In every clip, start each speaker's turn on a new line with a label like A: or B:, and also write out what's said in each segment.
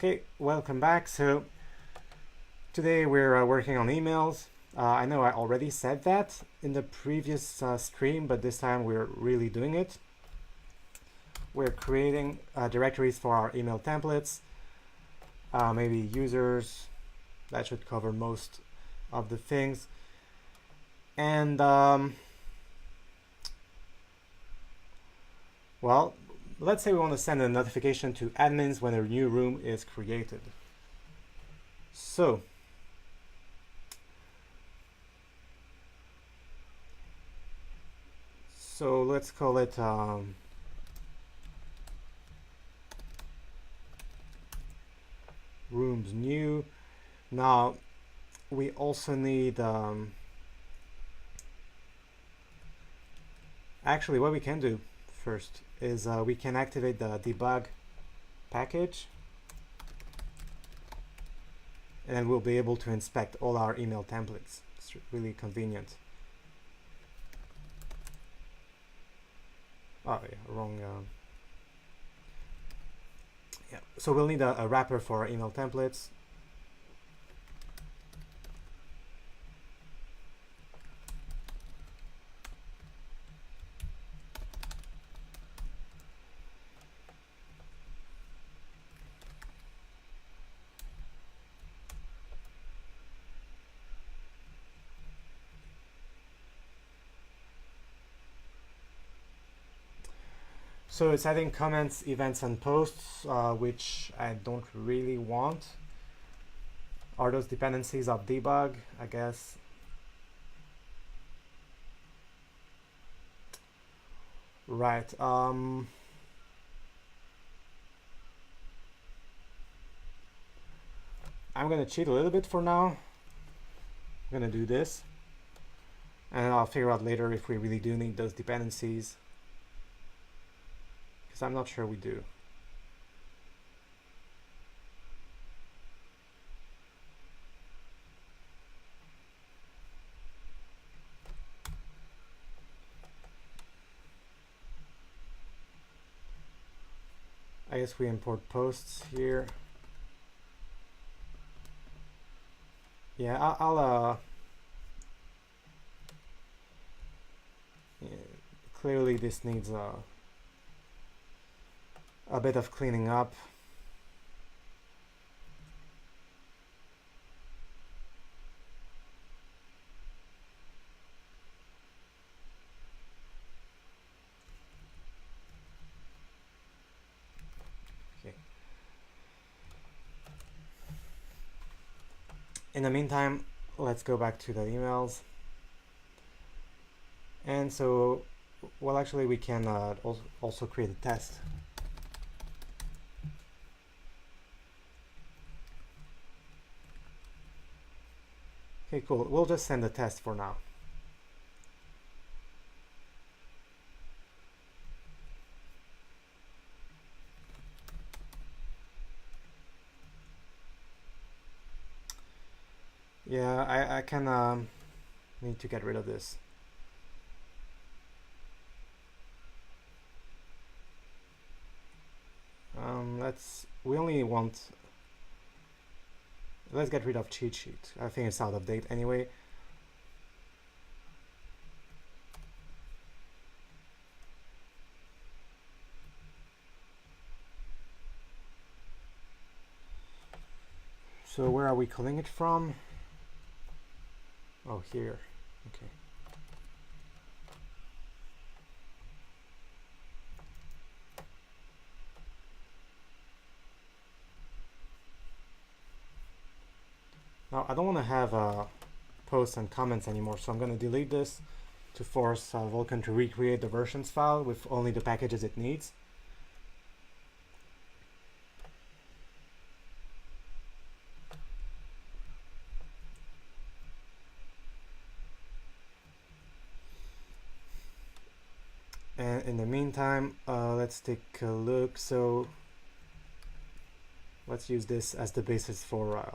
A: Okay, welcome back. So today we're working on emails. I know I already said that in the previous stream, but this time we're really doing it. We're creating directories for our email templates, maybe users. That should cover most of the things. And well, let's say we want to send a notification to admins when a new room is created. So let's call it rooms new. Now we also need actually what we can do first is we can activate the debug package, and then we'll be able to inspect all our email templates. It's really convenient. Oh yeah, wrong. Yeah, so we'll need a wrapper for our email templates. So it's adding comments, events, and posts, which I don't really want. Are those dependencies of debug, I guess? Right. I'm gonna cheat a little bit for now. I'm gonna do this, and I'll figure out later if we really do need those dependencies, because I'm not sure we do. I guess we import posts here. Yeah, I'll yeah, clearly this needs a bit of cleaning up. Okay. In the meantime, let's go back to the emails. And so, well, actually we can also create a test. Okay, cool. We'll just send a test for now. Yeah, I can need to get rid of this. We only want, let's get rid of cheat sheet. I think it's out of date anyway. So where are we calling it from? Oh, here. Okay. Now I don't want to have posts and comments anymore, so I'm going to delete this to force Vulkan to recreate the versions file with only the packages it needs. And in the meantime, let's take a look. So let's use this as the basis for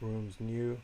A: rooms new.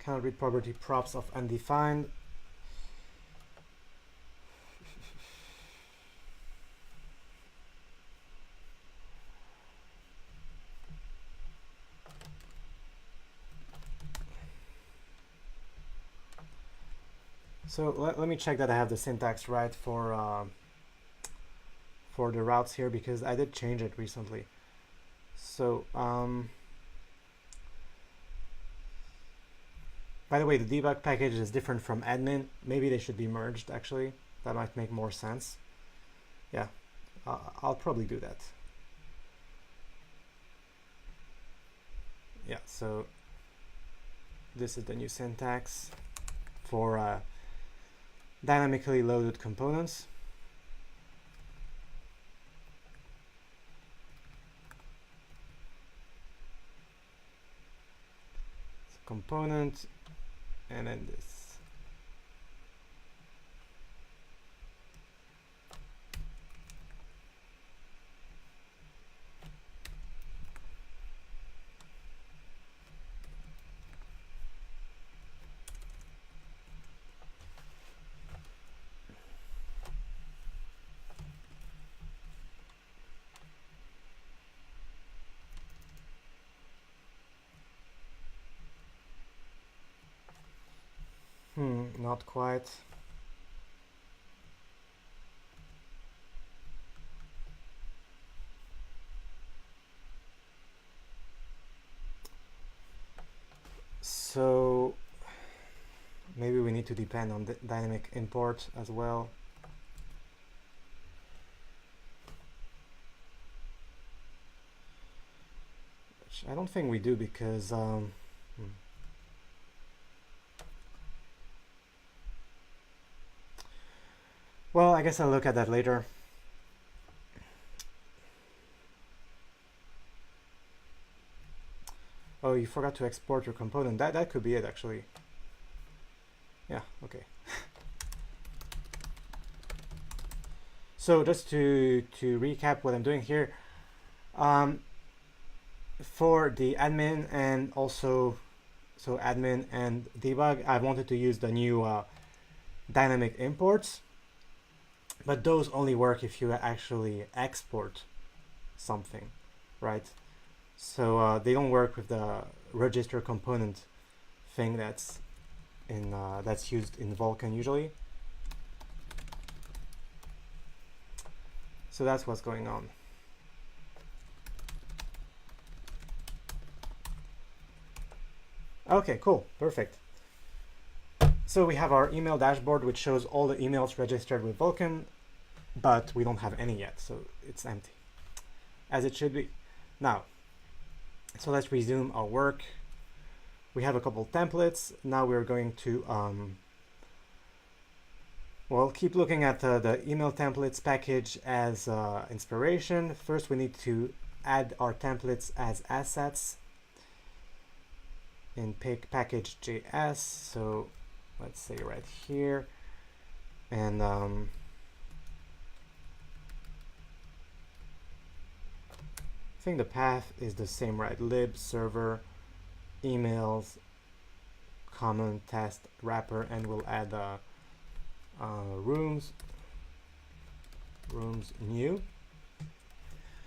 A: Cannot read property props of undefined. So let me check that I have the syntax right for the routes here, because I did change it recently. So by the way, the debug package is different from admin. Maybe they should be merged, actually. That might make more sense. Yeah, I'll probably do that. Yeah, so this is the new syntax for dynamically loaded components. So component, and then this. Not quite. So maybe we need to depend on the dynamic import as well. Which I don't think we do, because well, I guess I'll look at that later. Oh, you forgot to export your component. That could be it, actually. Yeah, okay. So just to recap what I'm doing here, for the admin and also admin and debug, I wanted to use the new dynamic imports, but those only work if you actually export something, right? So they don't work with the register component thing that's used in Vulkan usually. So that's what's going on. Okay, cool, perfect. So we have our email dashboard, which shows all the emails registered with Vulkan, but we don't have any yet, so it's empty, as it should be. Now, so let's resume our work. We have a couple templates. Now we're going to well, keep looking at the email templates package as inspiration. First, we need to add our templates as assets in package.js. So let's say right here, and I think the path is the same, right? Lib server emails common test wrapper, and we'll add rooms new.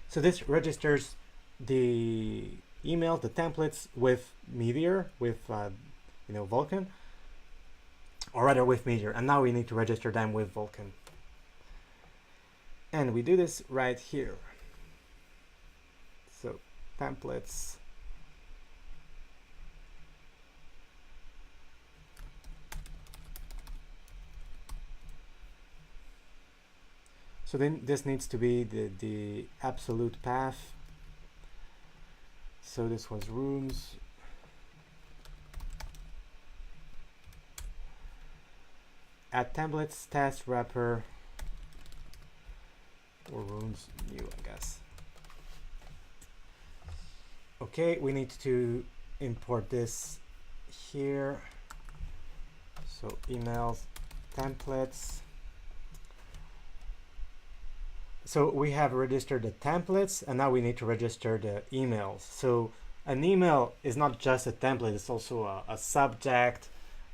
A: So this registers the email, the templates with Meteor, with Vulkan, or rather with Meteor, and now we need to register them with Vulkan. And we do this right here. So templates, so then this needs to be the absolute path. So this was rooms, add templates test wrapper, or rooms new, I guess. Okay, we need to import this here. So emails, templates. So we have registered the templates, and now we need to register the emails. So an email is not just a template, it's also a subject,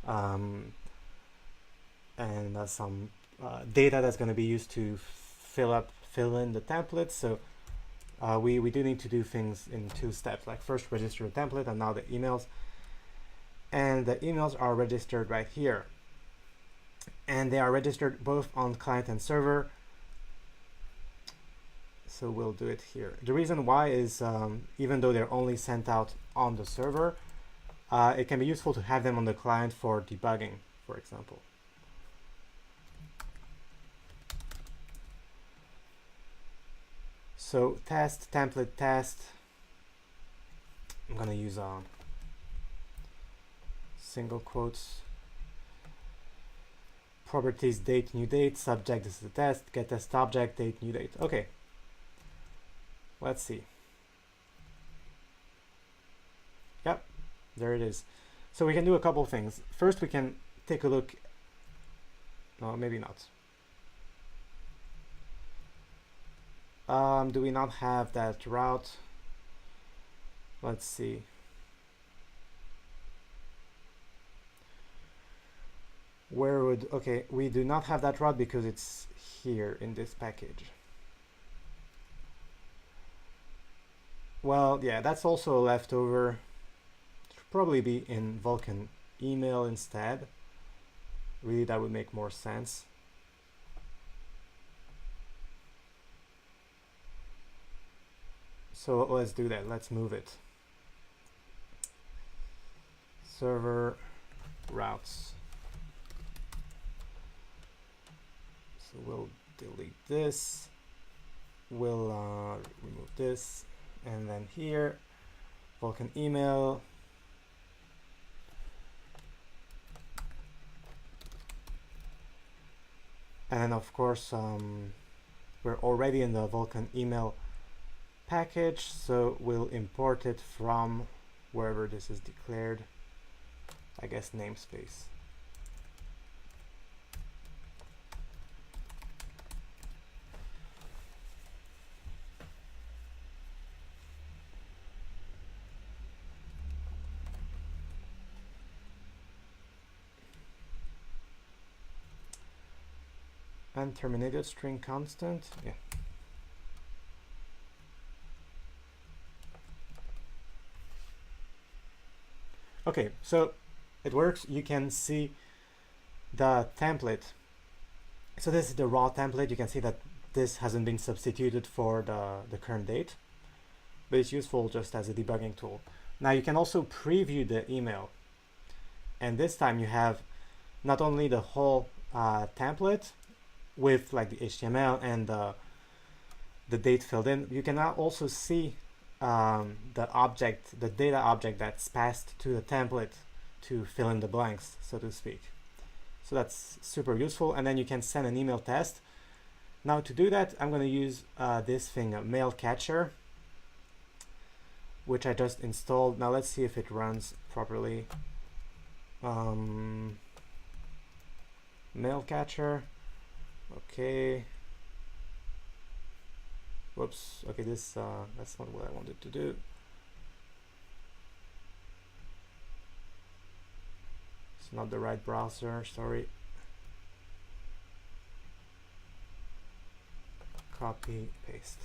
A: and some data that's going to be used to fill in the template. So we do need to do things in 2 steps, like first register the template and now the emails. And the emails are registered right here. And they are registered both on client and server. So we'll do it here. The reason why is even though they're only sent out on the server, it can be useful to have them on the client for debugging, for example. So test, template test. I'm gonna use single quotes. Properties, date, new date, subject, this is the test, get test object, date, new date. Okay. Let's see. Yep, there it is. So we can do a couple things. First, we can take a look. No, maybe not. Do we not have that route? Let's see. Where would, okay, we do not have that route because it's here in this package. Well, yeah, that's also a leftover. It should probably be in Vulkan email instead. Really, that would make more sense. So let's do that. Let's move it. Server routes. So we'll delete this. We'll remove this. And then here, Vulkan email. And then of course, we're already in the Vulkan email package, so we'll import it from wherever this is declared, I guess namespace. And terminated string constant, yeah. Okay, so it works. You can see the template. So this is the raw template. You can see that this hasn't been substituted for the current date, but it's useful just as a debugging tool. Now you can also preview the email. And this time you have not only the whole template with like the HTML and the date filled in, you can now also see the object, the data object that's passed to the template to fill in the blanks, so to speak. So that's super useful. And then you can send an email test. Now to do that, I'm going to use this thing, a mail catcher, which I just installed. Now let's see if it runs properly. Mail catcher. Okay. Whoops. Okay, this that's not what I wanted to do. It's not the right browser. Sorry. Copy, paste.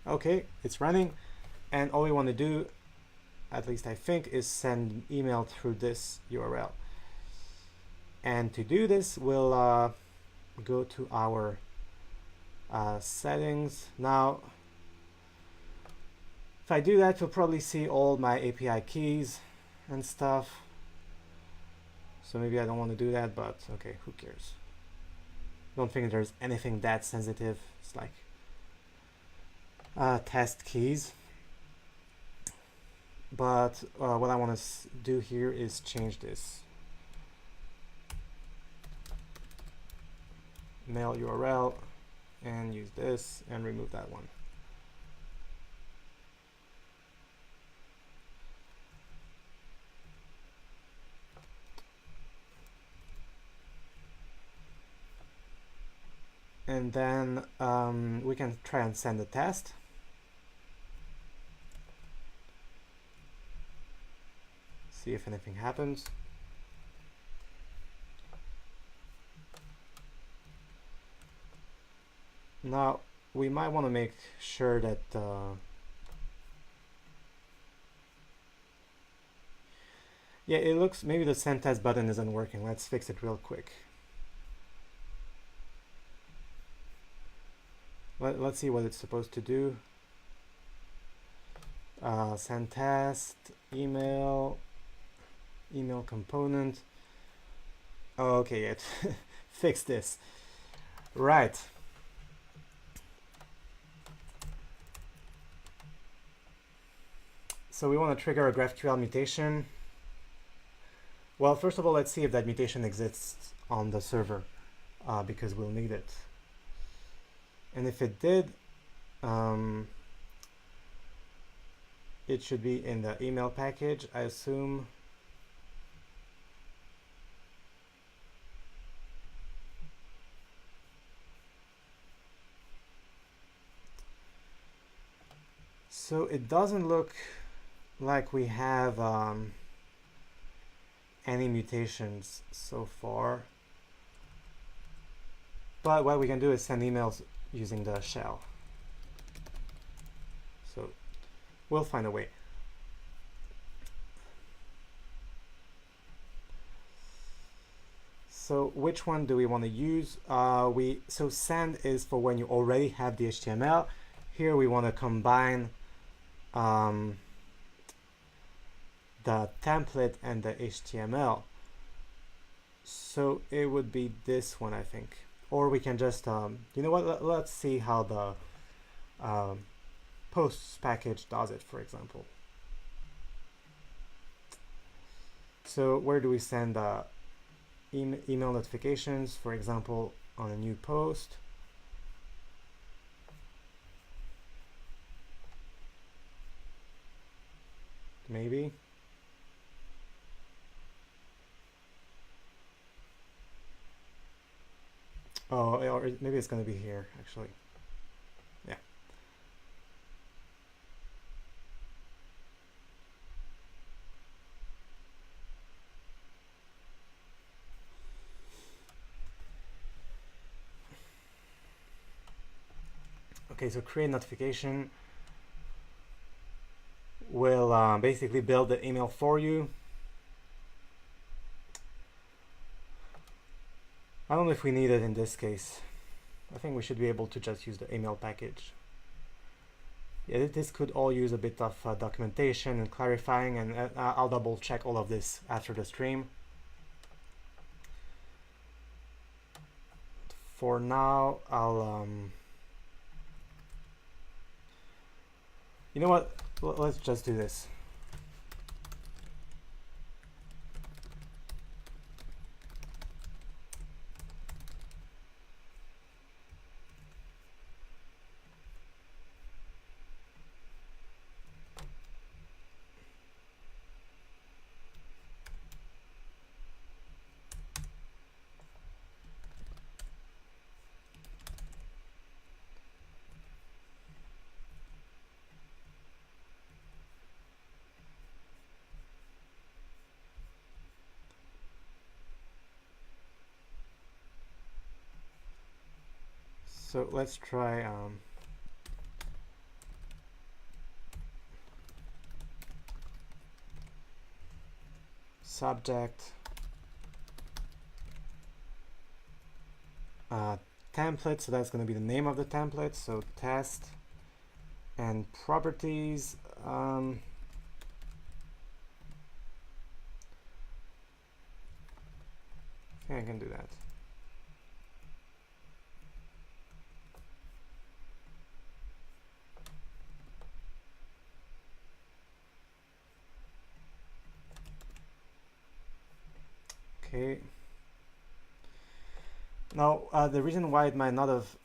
A: Okay, it's running, and all we want to do, at least I think, is send an email through this URL. And to do this, we'll go to our settings. Now, if I do that, you'll probably see all my API keys and stuff. So maybe I don't want to do that, but okay, who cares? Don't think there's anything that sensitive. It's like test keys. But what I want to do here is change this. Mail URL, and use this and remove that one. And then we can try and send a test. See if anything happens. Now we might want to make sure that yeah, it looks maybe the send test button isn't working. Let's fix it real quick. Let's see what it's supposed to do. Send test, email component. Oh, okay, it fix this. Right. So we want to trigger a GraphQL mutation. Well, first of all, let's see if that mutation exists on the server, because we'll need it. And if it did, it should be in the email package, I assume. So it doesn't look like we have any mutations so far. But what we can do is send emails using the shell. So we'll find a way. So which one do we want to use? So send is for when you already have the HTML. Here we want to combine the template and the HTML. So it would be this one, I think. Or we can just, you know what, let's see how the posts package does it, for example. So where do we send email notifications, for example, on a new post? Maybe. Oh, or maybe it's going to be here, actually. Yeah. Okay, so create notification will basically build the email for you. I don't know if we need it in this case. I think we should be able to just use the email package. Yeah, this could all use a bit of documentation and clarifying, and I'll double check all of this after the stream. For now, I'll you know what? Let's just do this. So let's try subject template, so that's going to be the name of the template, so test, and properties, I think I can do that. Okay. Now, the reason why it might not have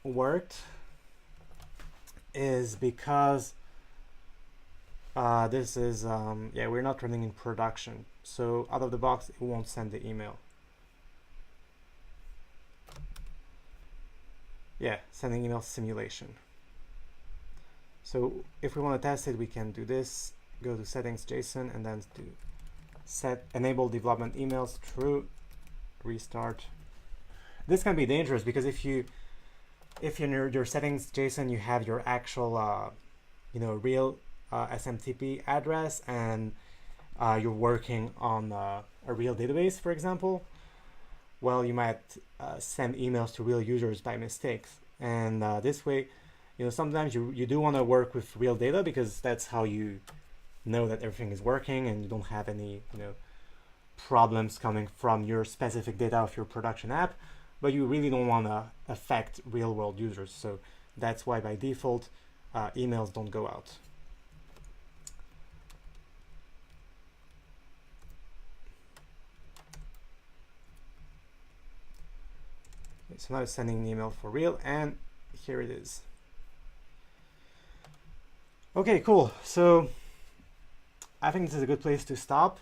A: worked is because this is, yeah, we're not running in production. So out of the box, it won't send the email. Yeah, sending email simulation. So if we want to test it, we can do this, go to settings, JSON, and then do set enable development emails true, restart. This can be dangerous because if in your settings JSON you have your actual real SMTP address, and you're working on a real database, for example, well, you might send emails to real users by mistakes. And this way, sometimes you do want to work with real data because that's how you know that everything is working and you don't have any problems coming from your specific data of your production app, but you really don't want to affect real world users. So that's why by default emails don't go out. So now it's sending an email for real, and here it is. Okay, cool. So I think this is a good place to stop.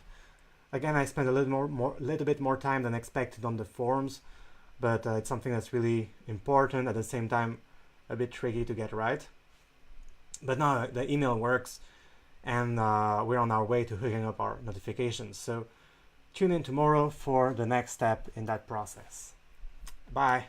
A: Again, I spent a little bit more time than expected on the forms, but it's something that's really important, at the same time a bit tricky to get right. But now the email works, and we're on our way to hooking up our notifications. So tune in tomorrow for the next step in that process. Bye.